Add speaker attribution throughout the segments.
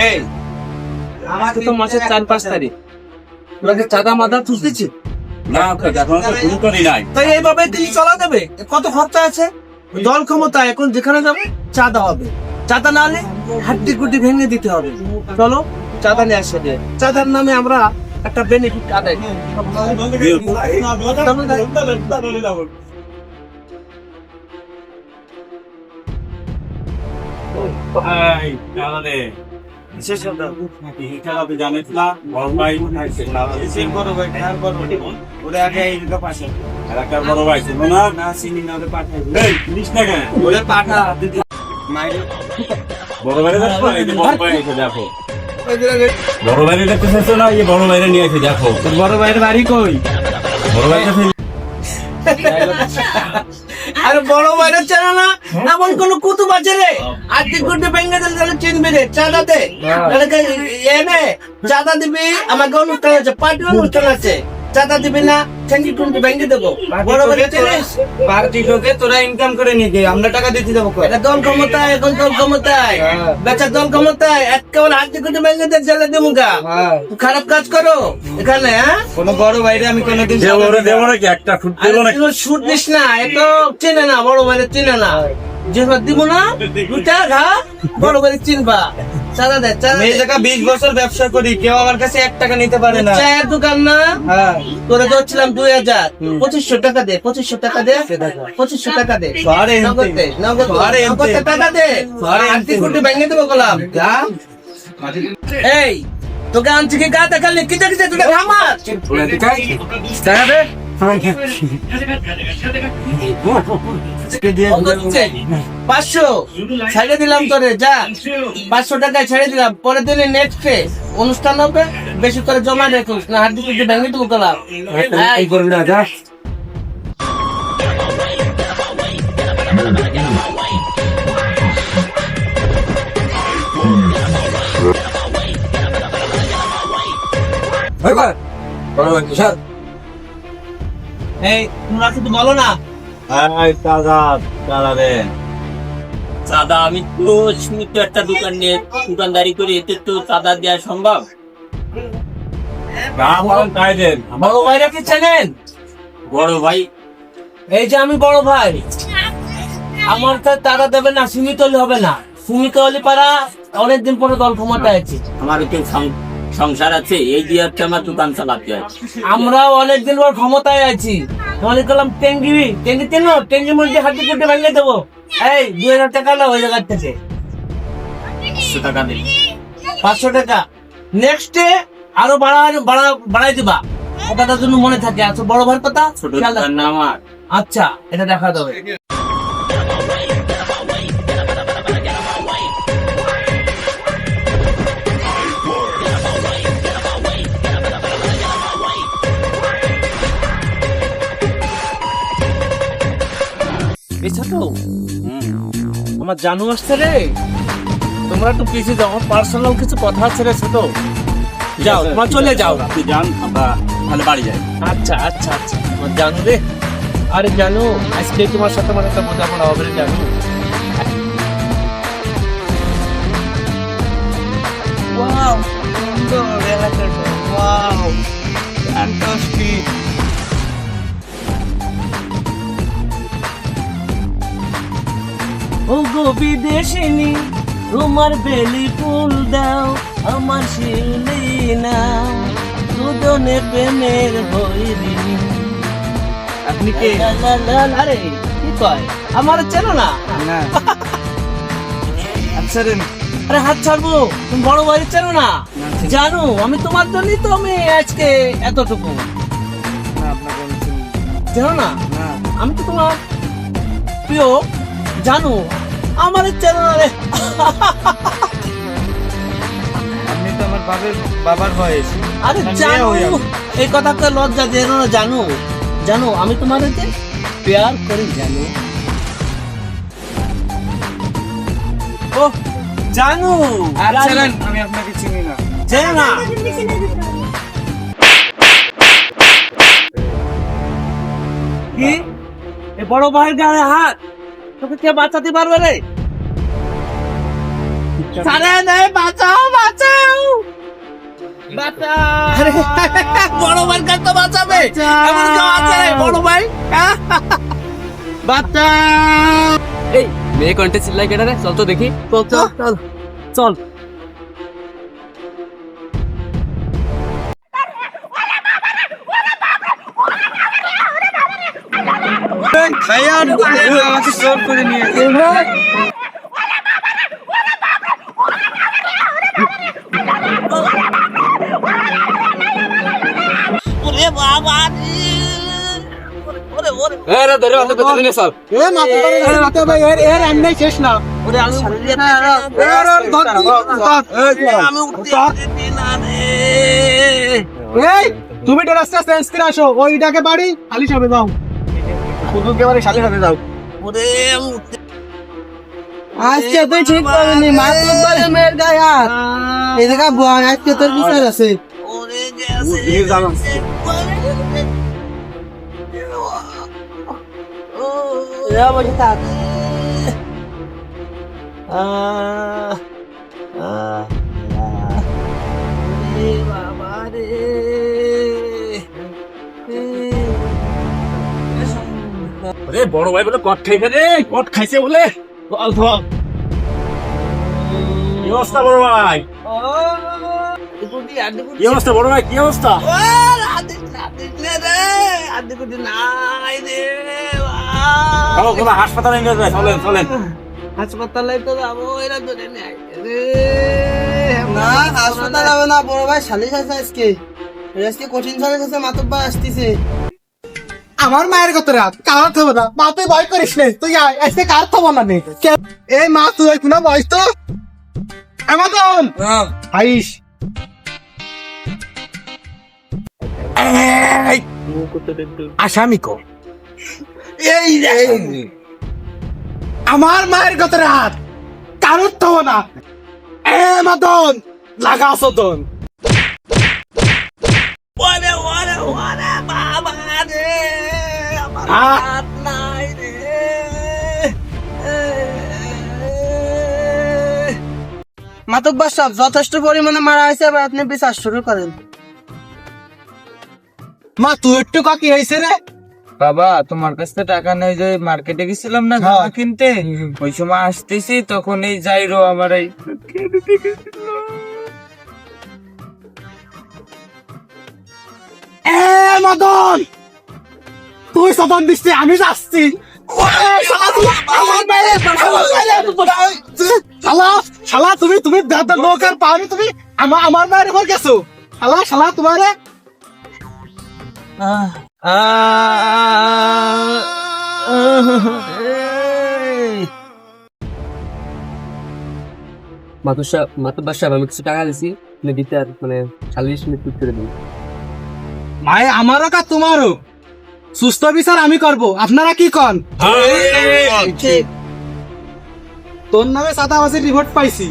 Speaker 1: এই আমাকে তো মাসের 4-5 তারিখ তোকে চাঁদা মাদা তুই দিচ্ছি
Speaker 2: না এখন তো শুরু করি নাই।
Speaker 1: তাই এইভাবে দিন চলা দেবে? কত খরচা আছে? দল ক্ষমতা এখন যেখানে যাবে চাঁদা হবে, চাঁদা না হলে হাড্ডি গুড্ডি ভেঙে দিতে হবে। চলো চাঁদা নিয়ে আসে দে, চাঁদার নামে আমরা একটা বেনিফিট আদায় করি।
Speaker 2: এই কালারে বিশেষ কথা এই খেলা তো জানিস না, বড় ভাই এসে বড় ভাই আর বড় ভাই ওরে আগে এই দিকে পাশে এলাকার বড় ভাই ছিল না, না চিনি না, ওরে পাঠাই এই পুলিশ না কেন
Speaker 1: ওরে পাঠা দিদি মাইরে
Speaker 2: বড় ভাই দেখো, এই যে বড় ভাই এসে দেখো, বড় ভাই দেখতেছ না, এই বড় ভাইরে নিয়ে এসে দেখো।
Speaker 1: তোর বড় ভাইয়ের বাড়ি কই?
Speaker 2: বড় ভাই কাছে
Speaker 1: আরে বড় ভাইরা চেনা না, এমন কোন কুতুব আছে রে? আর্থিক গুড্ডি ভেঙে দিলে তাহলে চিনবি রে চাঁদাতে। এনে চাঁদা দিবি, আমাকে অনুষ্ঠান আছে, পার্টি অনুষ্ঠান আছে, চাঁদা দিবি না ঠেঙ্গি টুঙ্গি ভেঙে দেবো। বড় ভাই চিনিস?
Speaker 3: পার্টি লোকে তোরা ইনকাম করে নিয়ে গিয়ে আমরা টাকা দিতে যাবো কই?
Speaker 1: এটা দল ক্ষমতায়, এখন দল ক্ষমতায়, বেচার দল ক্ষমতায়, একেবারে আর্থিক গুড্ডি ভেঙে দিয়ে জেলে দেবো গা। খারাপ কাজ করো এখানে, হ্যাঁ?
Speaker 3: কোনো বড় ভাইরে আমি কোনোদিন
Speaker 2: যে ওরে দেব নাকি একটা ফুট দেব
Speaker 1: আরে
Speaker 2: নাকি?
Speaker 1: তুই শুট দিস না, এত চেনে না, বড় ভাইরে চিনে না। যেভাবে দিব না দুটা ঘা, বড় ভাইরে চিনবা। চাঁদা দে, চাঁদা
Speaker 3: এই
Speaker 1: দে।
Speaker 3: জায়গা 20 বছর ব্যবসা করি, কেউ আমার কাছে 1 টাকা নিতে পারে না।
Speaker 1: চায়ের দোকান না,
Speaker 3: হ্যাঁ
Speaker 1: তোরে ধরছিলাম 2000, 2500 টাকা দে, 2500 টাকা দে, 2500 টাকা দে।
Speaker 3: আরে
Speaker 1: নগদ দে, নগদ দে,
Speaker 3: আরে
Speaker 1: নগদ দে, টাকা দে। আর্থিক গুটি ভেঙে দেবো গোলাম। এই তোকে আনছি কি গা দেখালি, কিটা কিটা তোকে আমার
Speaker 3: টাকা দে।
Speaker 1: কত দিচ্ছে? 500 ছেড়ে দিলাম তোরে, যা 500 টাকায় ছেড়ে দিলাম। পরের দিনে নেক্সটে অনুষ্ঠান হবে, বেশি করে জমা রেখোস না, হাড্ডি কুটি ভেঙে দেবো গোলাম।
Speaker 3: এই করবি না, যা।
Speaker 1: এই তোমরা শুধু বলো না,
Speaker 2: এই দাদা কালারে
Speaker 4: চাঁদা আমি তো সীমিত একটা দোকান নিয়ে দোকানদারি করি, এতে তো চাঁদা দেওয়া সম্ভব?
Speaker 2: দাম বলেন তাই দেন।
Speaker 1: বড় ভাইরা কি চেনেন?
Speaker 4: বড় ভাই
Speaker 1: এই যে আমি বড় ভাই, আমার তো টাকা দেবে না, সীমিত হলে হবে না। সীমিত হলে পারা অনেকদিন পরে দল ক্ষমতা আছে,
Speaker 4: আমার একটু সংসার আছে, এই দিয়ে হচ্ছে আমার দোকান চালাতে হয়।
Speaker 1: আমরাও অনেকদিন পর ক্ষমতায় আছি। মনে করলাম টেঙ্গি টেঙ্গি চেনো, টেঙ্গির মধ্যে হাড্ডি কুটি ভেঙে দেবো। এই 2000 টাকা না ওই জায়গার থেকে
Speaker 4: 100 টাকা দিন।
Speaker 1: 500 টাকা নেক্সটে আরো বাড়াই দিবা, কথাটার জন্য মনে থাকে। আচ্ছা বড় ভাইয়ের কথা
Speaker 4: ছোট
Speaker 1: খেয়াল রাখ।
Speaker 4: দোকান না আমার।
Speaker 1: আচ্ছা এটা দেখা দেবে। এই ছোট, আমার জানু আসছে রে, তোমরা একটু পিছিয়ে যাও, আমার পার্সোনাল কিছু কথা আছে রে ছোট। যাও তোমার চলে যাও।
Speaker 2: আপনি যান, আমরা তাহলে বাড়ি যাই।
Speaker 1: আচ্ছা আচ্ছা আচ্ছা আমার জানু রে, আরে জানু আজকে তোমার সাথে আমার একটা বোঝাপড়া হবে রে জানু। ওয়াও সুন্দর এলাকাটা, ওয়াও ফ্যান্টাস্টিক। ও গো বিদেশিনী, তোমার বেলি ফুল দাও, আমার শিউলি নাও, দুজনে প্রেমের বইরি। আপনি কে? আরে কি কয়, আমার চেনো না?
Speaker 3: না। আচ্ছা রে,
Speaker 1: আরে হাত ছাড়বো, তুমি বড় ভাই চেনো না? জানো আমি তোমার জন্যই তো আমি আজকে এতটুকু।
Speaker 3: না আপনাকে আমি চিনি
Speaker 1: জানো না
Speaker 3: না।
Speaker 1: আমি তো তোমার প্রিয়, জানো আমার চেনো না রে।
Speaker 3: আপনি তো আমার বাবার বয়স।
Speaker 1: আরে
Speaker 3: আমার
Speaker 1: জানো,
Speaker 3: মেয়ে হই আমি।
Speaker 1: এই কথা তো লজ্জা যেন না, জানো জানো আমি তোমার প্যার করি, জানো। ও জানো,
Speaker 3: আচ্ছা রে, আমি আপনাকে চিনি না।
Speaker 1: জানো না কি এ বড় ভাইয়ের গায়ে হাত, তোকে কে বাঁচাতে পারবে রে? সারে নাই বাঁচাও। আরে বড় ভাই কাজ তো বাঁচাবে এমন কেউ আছে বড় ভাই বাচ্চা
Speaker 3: এই মেয়ে কন্টে চিল্লাই কেটে রে, চল তো দেখি।
Speaker 1: চল চল চল
Speaker 3: চল আমাকে সব করে নিয়ে
Speaker 1: ওরে বাবা ওরে ওরে
Speaker 3: এরা ধরে অন্য কথা নিয়ে সব
Speaker 1: এ মাথা ভাই এর এমনি শেষ না ওরে আমি শালি আমি উঠতে পারছি না রে
Speaker 5: এই তুমি ড্রেসটা চেঞ্জ করে আসো, ওইটাকে বাড়ি খালি সবে যাও, শুধু একেবারে খালি সবে যাও।
Speaker 1: ওরে আমি উঠতে
Speaker 5: আজকে তুই ঠিক করবি মাত্র বলে মেয়ের গায়ে হাত, এই জায়গা বল, আজকে তোর বিচার আছে।
Speaker 1: ওরে গেছে
Speaker 5: বসে থাক।
Speaker 1: বাবা রে
Speaker 2: আরে বড় ভাই বলে কট খাইছে রে, কট খাইছে বলে। চল চল, কি অবস্থা বড় ভাই? কি অবস্থা বড় ভাই, কি অবস্থা? চলো চলো হাসপাতালে নিয়ে যাই, চলেন চলেন।
Speaker 1: হাসপাতালে তো যাবো, এরা ধরে নেয়
Speaker 5: না হাসপাতাল হবে না, বড় ভাই সালিশ আছে আজকে, আজকে কঠিন সালিশ আছে, মাতব্বার আসতেছে। আমার মায়ের কত রাত কার থবো না, মা তুই ভয় করিস নে, তুই আয়, আজকে কার থবো না নেই। এই মা তুই কোনো বয়স তো আমাজন আইস আসামি কো এই আমার মায়ের কত রাত কারোর থবো না, এ মাদন লাগা সদন।
Speaker 1: ওরে ওরে ওরে বাবা রে আমার হাত নাই রে
Speaker 5: মাতব্বর সাহেব যথেষ্ট পরিমাণে মারা হয়েছে, এবার আপনি বিচার শুরু করেন। মা তুই একটু কাকি হয়েছে রে?
Speaker 3: বাবা তোমার কাছে টাকা নেই, যে মার্কেটে গেছিলাম না জামা কিনতে, ওই সময় আসতেছি তখন এই যাইরো আমার এই
Speaker 5: এ মদন তুই সদন দিচ্ছি, আমি যাচ্ছি। শালা তুমি তুমি নৌকার পাওনি, তুমি আমার মায়ের উপর গেছো। শালা শালা তোমার
Speaker 3: মাতুব্বার সাহেব আমি কিছু টাকা দিছি, দিতে আর মানে 40 মিনিট করে দিন।
Speaker 5: ভাই আমারও কা তোমারও সুস্থ বিচার আমি করব, আপনারা কি কন? তোর নামে সাদাবাজির রিপোর্ট পাইছি,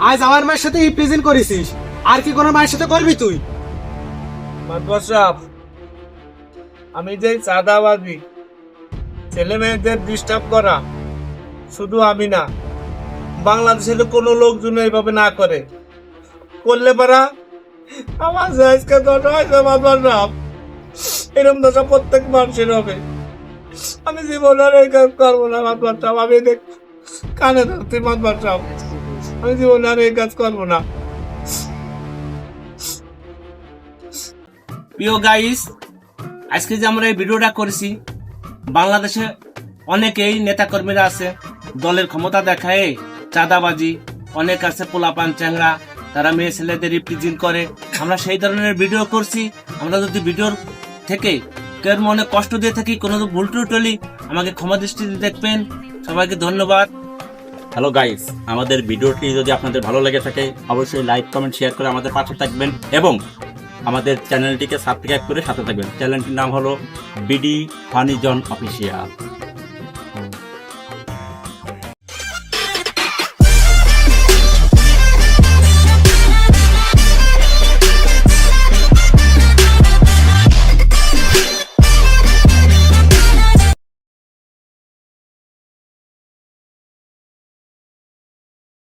Speaker 5: আজ আমার মায়ের সাথে ইপ্রেজেন্ট করেছিস, আর কি কোনো মায়ের সাথে করবি তুই?
Speaker 2: মাতবার সাহেব, আমি যে চাঁদাবাজি ছেলে মেয়েদের ডিস্টার্ব করা, শুধু আমি না, বাংলাদেশের কোনো লোকজন এইভাবে না করে, করলে পারা আমার আজকে দশা হয়েছে। মাতবার সাহেব, এরকম দশা প্রত্যেক মানুষের হবে। আমি জীবন আর এই কাজ করবো না মাতবার সাহেব, আমি কানে ধরতে মাতবার সাহেব, আমি জীবন আর এই কাজ করবো না।
Speaker 1: প্রিয় গাইস, আজকে যে আমরা এই ভিডিওটা করেছি, বাংলাদেশে অনেকেই নেতাকর্মীরা আছে দলের ক্ষমতা দেখায় চাঁদাবাজি, অনেক আছে পোলাপান চ্যাংরা, তারা মেয়ে ছেলেদের রিপ্রেজেন্ট করে। আমরা সেই ধরনের ভিডিও করছি। আমরা যদি ভিডিওর থেকে কেউ মনে কষ্ট দিয়ে থাকি, কোনো ভুল টুটলি আমাকে ক্ষমা দৃষ্টিতে দেখবেন। সবাইকে ধন্যবাদ।
Speaker 6: হ্যালো গাইস, আমাদের ভিডিওটি যদি আপনাদের ভালো লেগে থাকে অবশ্যই লাইক কমেন্ট শেয়ার করে আমাদের পাশে থাকবেন এবং আমাদের চ্যানেলটিকে সাবস্ক্রাইব করে সাথে থাকবেন। চ্যানেলটির নাম হলো বিডি ফানি জন অফিসিয়াল।